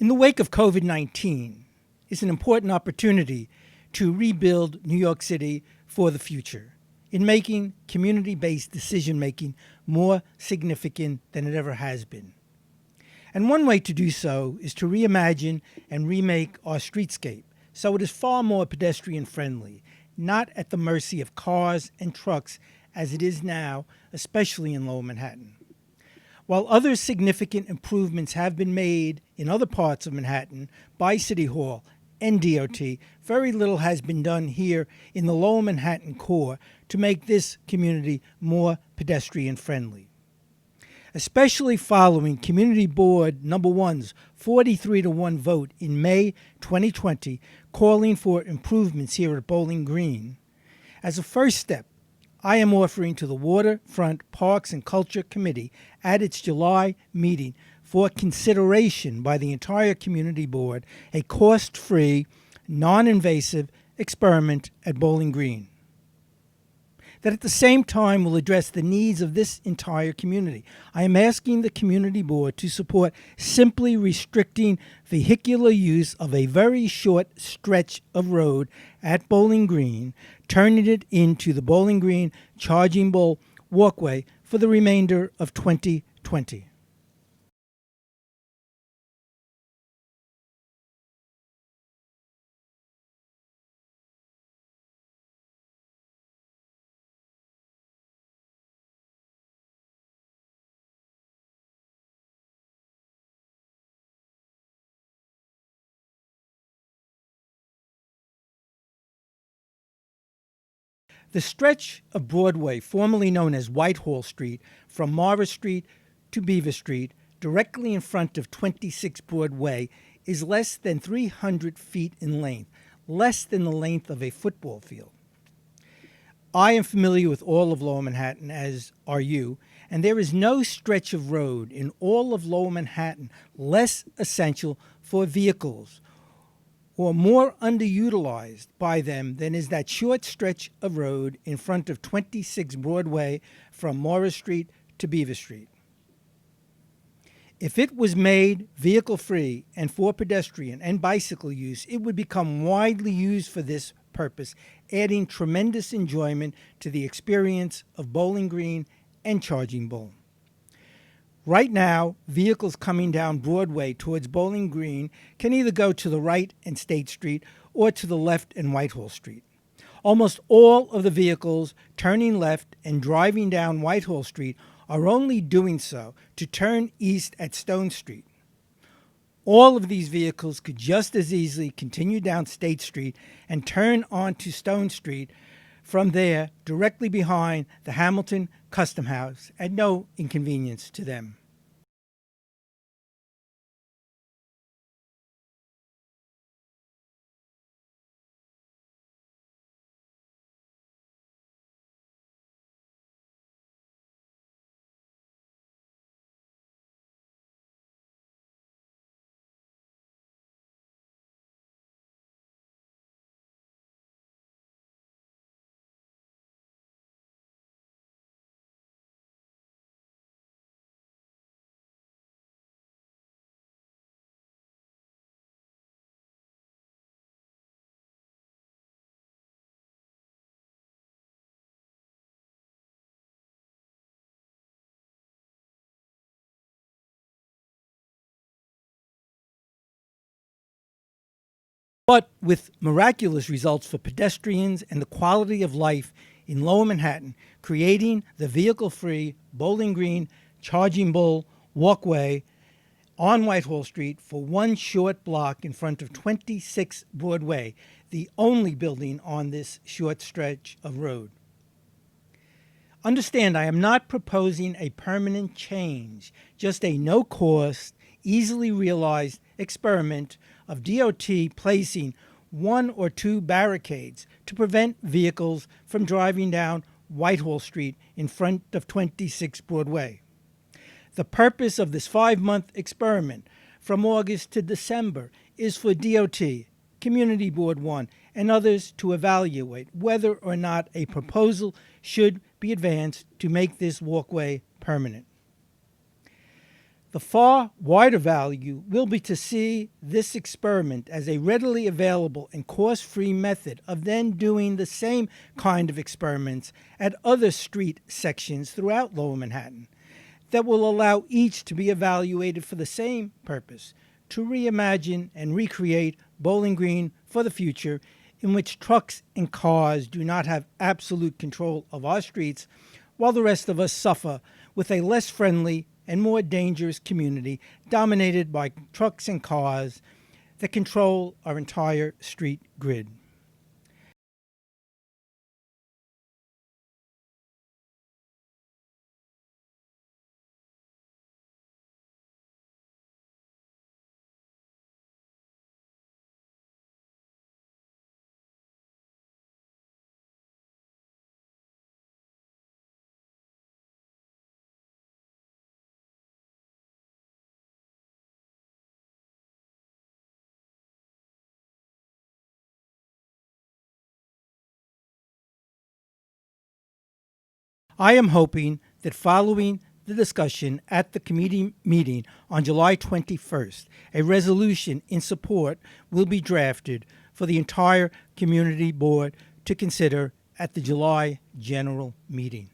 In the wake of COVID-19 is an important opportunity to rebuild New York City for the future in making community-based decision-making more significant than it ever has been. And one way to do so is to reimagine and remake our streetscape so it is far more pedestrian-friendly, not at the mercy of cars and trucks as it is now, especially in Lower Manhattan. While other significant improvements have been made in other parts of Manhattan by City Hall and DOT, very little has been done here in the Lower Manhattan core to make this community more pedestrian-friendly. Especially following Community Board Number 1's 43-1 vote in May 2020 calling for improvements here at Bowling Green. As a first step, I am offering to the Waterfront Parks and Culture Committee at its July meeting for consideration by the entire Community Board a cost-free, non-invasive experiment at Bowling Green that at the same time will address the needs of this entire community. I am asking the Community Board to support simply restricting vehicular use of a very short stretch of road at Bowling Green, turning it into the Bowling Green Charging Bowl Walkway for the remainder of 2020. The stretch of Broadway, formerly known as Whitehall Street, from Morris Street to Beaver Street, directly in front of 26 Broadway, is less than 300 feet in length, less than the length of a football field. I am familiar with all of Lower Manhattan, as are you, and there is no stretch of road in all of Lower Manhattan less essential for vehicles or more underutilized by them than is that short stretch of road in front of 26 Broadway from Morris Street to Beaver Street. If it was made vehicle-free and for pedestrian and bicycle use, it would become widely used for this purpose, adding tremendous enjoyment to the experience of Bowling Green and Charging Bowl. Right now, vehicles coming down Broadway towards Bowling Green can either go to the right and State Street or to the left and Whitehall Street. Almost all of the vehicles turning left and driving down Whitehall Street are only doing so to turn east at Stone Street. All of these vehicles could just as easily continue down State Street and turn onto Stone Street from there directly behind the Hamilton Custom House at no inconvenience to them. But with miraculous results for pedestrians and the quality of life in Lower Manhattan, creating the vehicle-free Bowling Green Charging Bowl Walkway on Whitehall Street for one short block in front of 26 Broadway, the only building on this short stretch of road. Understand, I am not proposing a permanent change, just a no-cost, easily realized experiment of DOT placing one or two barricades to prevent vehicles from driving down Whitehall Street in front of 26 Broadway. The purpose of this 5-month experiment from August to December is for DOT, Community Board 1, and others to evaluate whether or not a proposal should be advanced to make this walkway permanent. The far wider value will be to see this experiment as a readily available and cost-free method of then doing the same kind of experiments at other street sections throughout Lower Manhattan that will allow each to be evaluated for the same purpose, to reimagine and recreate Bowling Green for the future, in which trucks and cars do not have absolute control of our streets, while the rest of us suffer with a less friendly and more dangerous community dominated by trucks and cars that control our entire street grid. I am hoping that following the discussion at the committee meeting on July 21st, a resolution in support will be drafted for the entire community board to consider at the July general meeting.